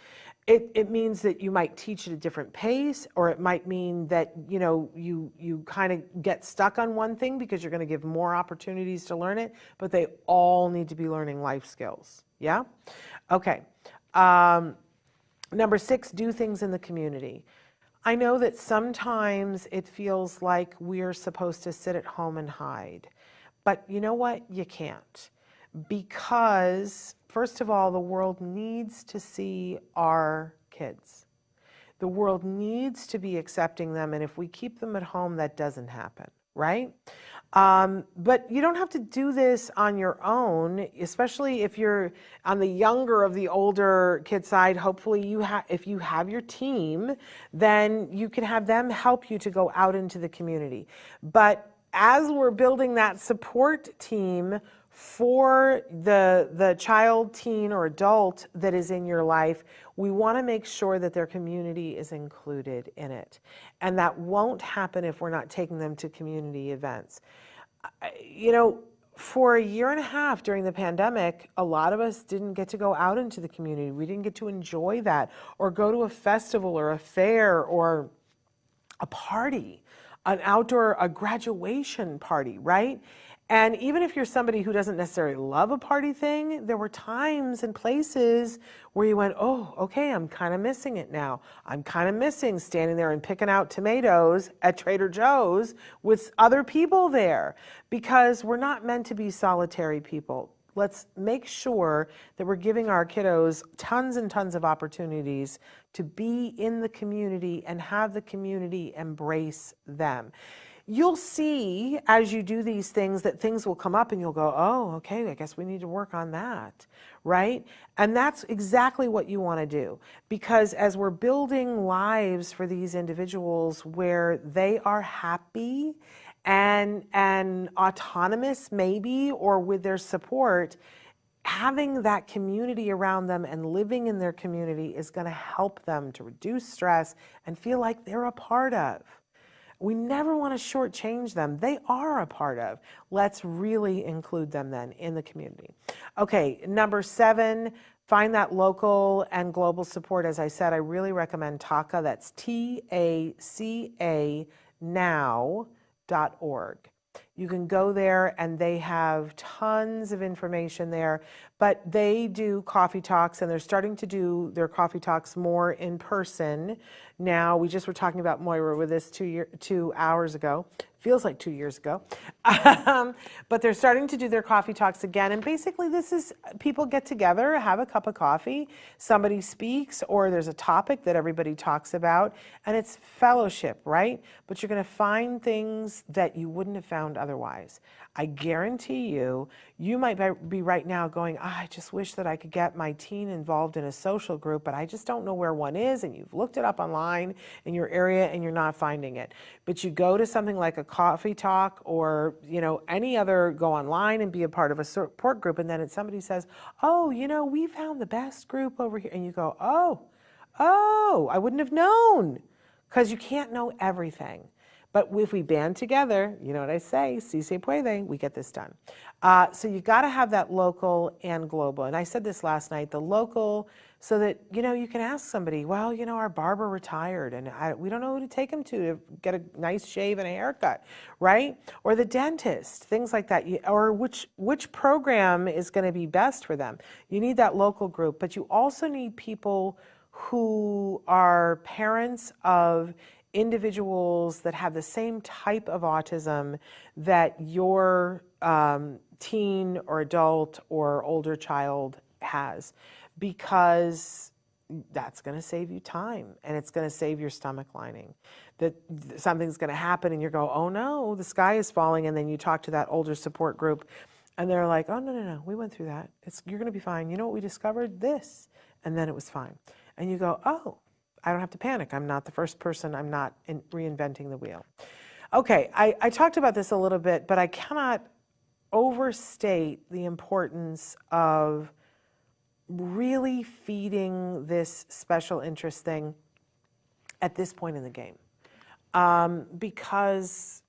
It means that you might teach at a different pace, or it might mean that you kind of get stuck on one thing because you're going to give more opportunities to learn it, but they all need to be learning life skills. Yeah? Okay. Number 6, do things in the community. I know that sometimes it feels like we're supposed to sit at home and hide, but you know what? You can't. Because, first of all, the world needs to see our kids. The world needs to be accepting them, and if we keep them at home, that doesn't happen, right? But you don't have to do this on your own, especially if you're on the younger of the older kid side. Hopefully, if you have your team, then you can have them help you to go out into the community. But as we're building that support team for the child, teen, or adult that is in your life, we want to make sure that their community is included in it. And that won't happen if we're not taking them to community events. For a year and a half during the pandemic, a lot of us didn't get to go out into the community. We didn't get to enjoy that, or go to a festival or a fair or a party, a graduation party, right? And even if you're somebody who doesn't necessarily love a party thing, there were times and places where you went, oh, okay, I'm kind of missing it now. I'm kind of missing standing there and picking out tomatoes at Trader Joe's with other people there, because we're not meant to be solitary people. Let's make sure that we're giving our kiddos tons and tons of opportunities to be in the community and have the community embrace them. You'll see as you do these things that things will come up and you'll go, oh, okay, I guess we need to work on that, right? And that's exactly what you want to do, because as we're building lives for these individuals where they are happy and autonomous maybe, or with their support, having that community around them and living in their community is going to help them to reduce stress and feel like they're a part of. We never want to shortchange them. They are a part of. Let's really include them then in the community. Okay, number 7, find that local and global support. As I said, I really recommend TACA. That's TACA now.org. You can go there and they have tons of information there, but they do coffee talks, and they're starting to do their coffee talks more in person now. We just were talking about Moira with this 2 hours ago. Feels like 2 years ago. But they're starting to do their coffee talks again. And basically this is people get together, have a cup of coffee, somebody speaks, or there's a topic that everybody talks about, and it's fellowship, right? But you're going to find things that you wouldn't have found otherwise. I guarantee you might be right now going, I just wish that I could get my teen involved in a social group, but I just don't know where one is, and you've looked it up online in your area and you're not finding it. But you go to something like a coffee talk, or any other, go online and be a part of a support group, and then somebody says, oh, we found the best group over here, and you go, oh, I wouldn't have known, because you can't know everything. But if we band together, you know what I say, si se puede, we get this done. So you got to have that local and global. And I said this last night, the local, so that, you can ask somebody, well, our barber retired and we don't know who to take him to get a nice shave and a haircut, right? Or the dentist, things like that. Or which program is going to be best for them. You need that local group, but you also need people who are parents of individuals that have the same type of autism that your teen or adult or older child has, because that's going to save you time and it's going to save your stomach lining. That something's going to happen and you go, oh no, the sky is falling, and then you talk to that older support group and they're like, oh no, we went through that. You're going to be fine. You know what we discovered? This. And then it was fine. And you go, oh, I don't have to panic. I'm not the first person. I'm not reinventing the wheel. Okay, I talked about this a little bit, but I cannot overstate the importance of really feeding this special interest thing at this point in the game. Because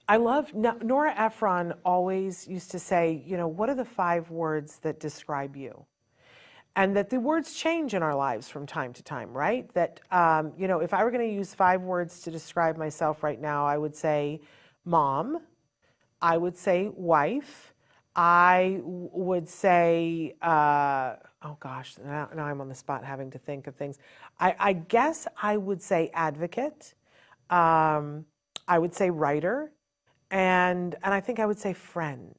I love, Nora Ephron always used to say, you know, what are the 5 words that describe you? And that the words change in our lives from time to time, right? That, you know, if I were going to use 5 words to describe myself right now, I would say mom, I would say wife, I would say, oh gosh, now I'm on the spot having to think of things. I guess I would say advocate, I would say writer, and I think I would say friend.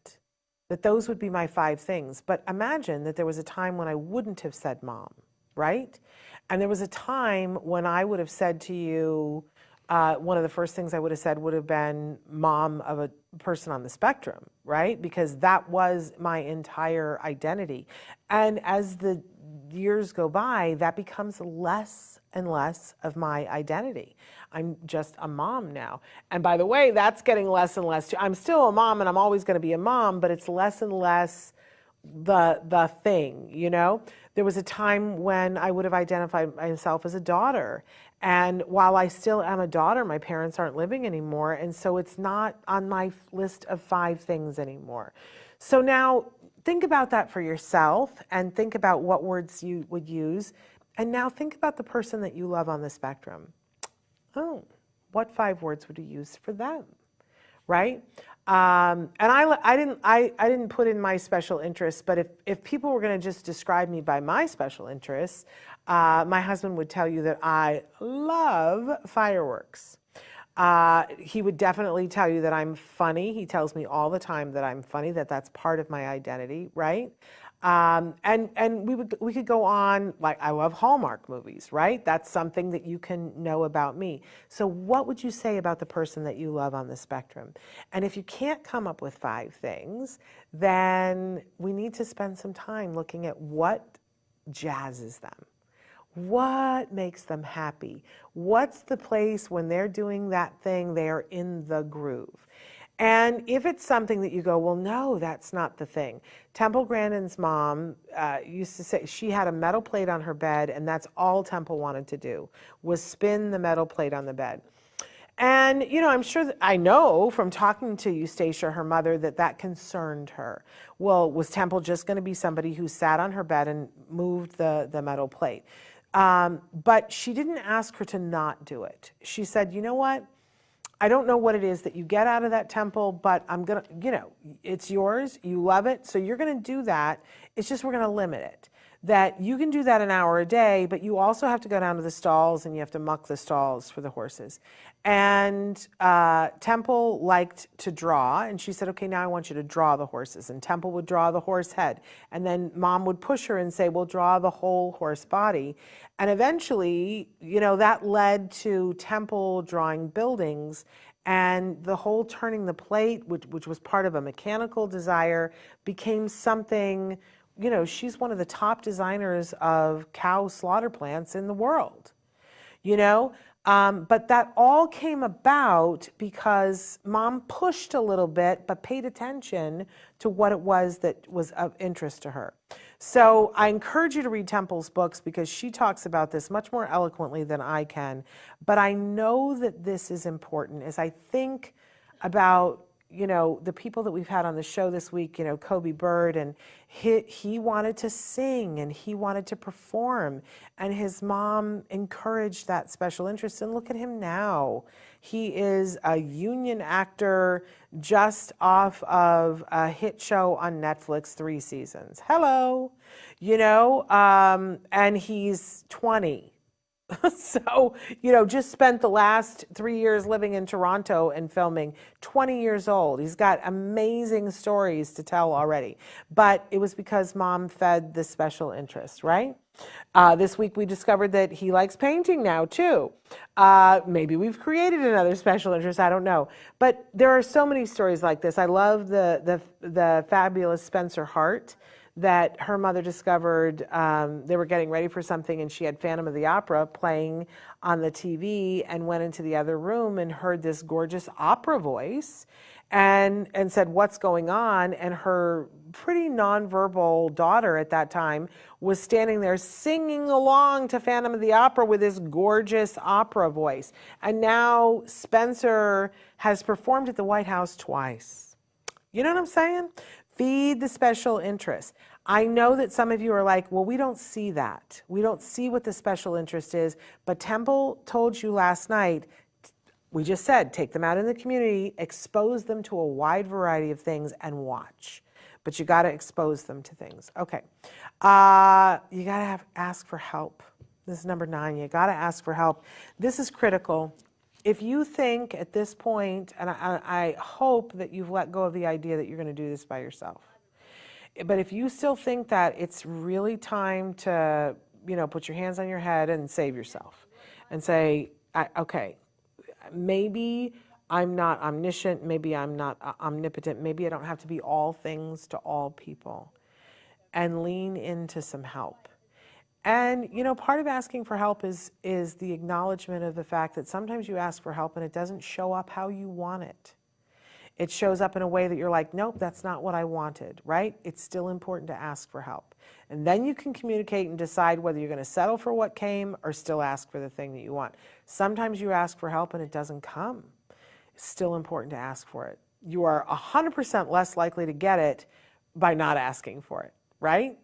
That those would be my 5 things. But imagine that there was a time when I wouldn't have said mom, right? And there was a time when I would have said to you, one of the first things I would have said would have been mom of a person on the spectrum, right? Because that was my entire identity. And as the years go by, that becomes less and less of my identity. I'm just a mom now. And by the way, that's getting less and less too. I'm still a mom and I'm always going to be a mom, but it's less and less the thing, you know? There was a time when I would have identified myself as a daughter. And while I still am a daughter, my parents aren't living anymore. And so it's not on my list of 5 things anymore. So now think about that for yourself and think about what words you would use. And now think about the person that you love on the spectrum. Oh, what 5 words would you use for them, right? And I didn't put in my special interests, but if people were going to just describe me by my special interests, my husband would tell you that I love fireworks. He would definitely tell you that I'm funny. He tells me all the time that I'm funny, that's part of my identity, right? And we could go on, like I love Hallmark movies, right? That's something that you can know about me. So what would you say about the person that you love on the spectrum? And if you can't come up with 5 things, then we need to spend some time looking at what jazzes them. What makes them happy? What's the place when they're doing that thing, they are in the groove? And if it's something that you go, well, no, that's not the thing. Temple Grandin's mom used to say she had a metal plate on her bed, and that's all Temple wanted to do, was spin the metal plate on the bed. And, you know, I'm sure that I know from talking to Eustacia, her mother, that concerned her. Well, was Temple just going to be somebody who sat on her bed and moved the metal plate? But she didn't ask her to not do it. She said, you know what? I don't know what it is that you get out of that, Temple, but I'm going to, you know, it's yours. You love it. So you're going to do that. It's just we're going to limit it. That you can do that an hour a day, but you also have to go down to the stalls and you have to muck the stalls for the horses. And Temple liked to draw, and she said, okay, now I want you to draw the horses. And Temple would draw the horse head. And then Mom would push her and say, well, draw the whole horse body. And eventually, you know, that led to Temple drawing buildings, and the whole turning the plate, which was part of a mechanical desire, became something. You know, she's one of the top designers of cow slaughter plants in the world, you know, but that all came about because Mom pushed a little bit, but paid attention to what it was that was of interest to her. So I encourage you to read Temple's books because she talks about this much more eloquently than I can. But I know that this is important as I think about, you know, the people that we've had on the show this week, you know, Kobe Bird, and he wanted to sing and he wanted to perform, and his mom encouraged that special interest. And look at him now. He is a union actor just off of a hit show on Netflix, 3 seasons. Hello, you know, and he's 20. So, you know, just spent the last 3 years living in Toronto and filming, 20 years old. He's got amazing stories to tell already. But it was because Mom fed the special interest, right? This week we discovered that he likes painting now too. Maybe we've created another special interest, I don't know. But there are so many stories like this. I love the fabulous Spencer Hart, that her mother discovered they were getting ready for something, and she had Phantom of the Opera playing on the TV, and went into the other room and heard this gorgeous opera voice and said, "What's going on?" And her pretty nonverbal daughter at that time was standing there singing along to Phantom of the Opera with this gorgeous opera voice. And now Spencer has performed at the White House twice. You know what I'm saying? Feed the special interest. I know that some of you are like, well, we don't see that. We don't see what the special interest is. But Temple told you last night, we just said, take them out in the community, expose them to a wide variety of things, and watch. But you got to expose them to things. Okay. You got to ask for help. This is number 9. You got to ask for help. This is critical. If you think at this point, and I hope that you've let go of the idea that you're going to do this by yourself. But if you still think that it's really time to, put your hands on your head and save yourself and say, okay, maybe I'm not omniscient, maybe I'm not omnipotent, maybe I don't have to be all things to all people, and lean into some help. And, part of asking for help is the acknowledgement of the fact that sometimes you ask for help and it doesn't show up how you want it. It shows up in a way that you're like, nope, that's not what I wanted, right? It's still important to ask for help. And then you can communicate and decide whether you're going to settle for what came or still ask for the thing that you want. Sometimes you ask for help and it doesn't come. It's still important to ask for it. You are 100% less likely to get it by not asking for it, right?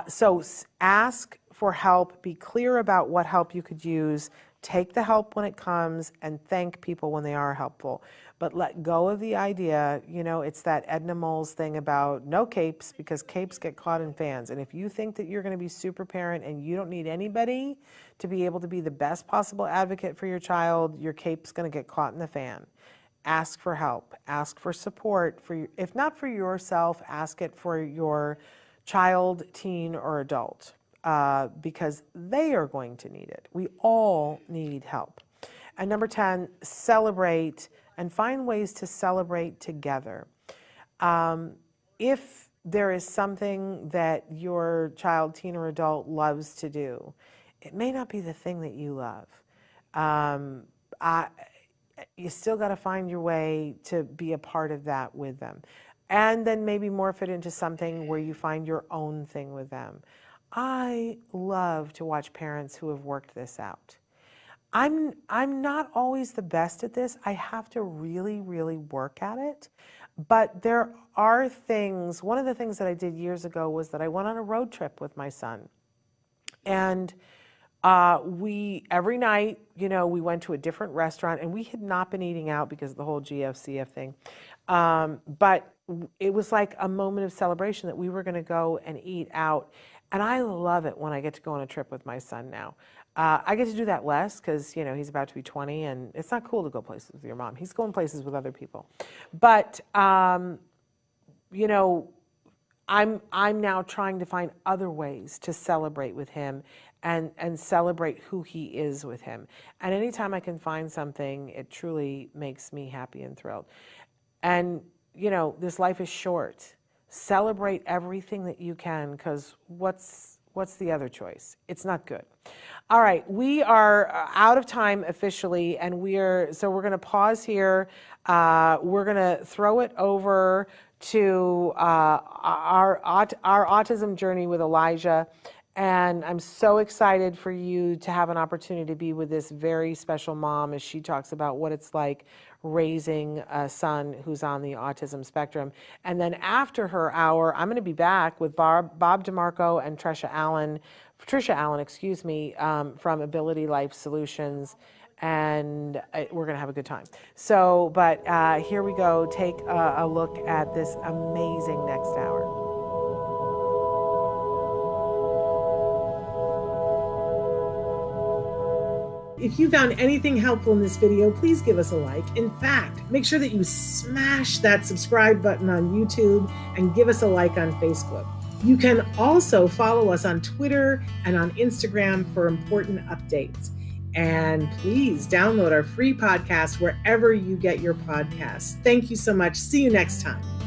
So ask for help, be clear about what help you could use, take the help when it comes, and thank people when they are helpful. But let go of the idea, it's that Edna Moll's thing about no capes, because capes get caught in fans. And if you think that you're going to be super parent and you don't need anybody to be able to be the best possible advocate for your child, your cape's going to get caught in the fan. Ask for help, ask for support, if not for yourself, ask it for your child, teen, or adult, because they are going to need it. We all need help. And number 10, celebrate and find ways to celebrate together. If there is something that your child, teen, or adult loves to do, it may not be the thing that you love. You still got to find your way to be a part of that with them. And then maybe morph it into something where you find your own thing with them. I love to watch parents who have worked this out. I'm not always the best at this. I have to really, really work at it. But there are things, one of the things that I did years ago was that I went on a road trip with my son. And every night, we went to a different restaurant, and we had not been eating out because of the whole GFCF thing. But it was like a moment of celebration that we were going to go and eat out. And I love it when I get to go on a trip with my son now. I get to do that less because, he's about to be 20, and it's not cool to go places with your mom. He's going places with other people. But, I'm now trying to find other ways to celebrate with him and celebrate who he is with him. And anytime I can find something, it truly makes me happy and thrilled. And, this life is short. Celebrate everything that you can, because what's the other choice? It's not good. All right, we are out of time officially, and so we're going to pause here. We're going to throw it over to our autism journey with Elijah. And I'm so excited for you to have an opportunity to be with this very special mom as she talks about what it's like raising a son who's on the autism spectrum. And then after her hour, I'm going to be back with Bob DeMarco and Patricia Allen, from Ability Life Solutions. And we're going to have a good time. So, but here we go. Take a look at this amazing next hour. If you found anything helpful in this video, please give us a like. In fact, make sure that you smash that subscribe button on YouTube and give us a like on Facebook. You can also follow us on Twitter and on Instagram for important updates. And please download our free podcast wherever you get your podcasts. Thank you so much. See you next time.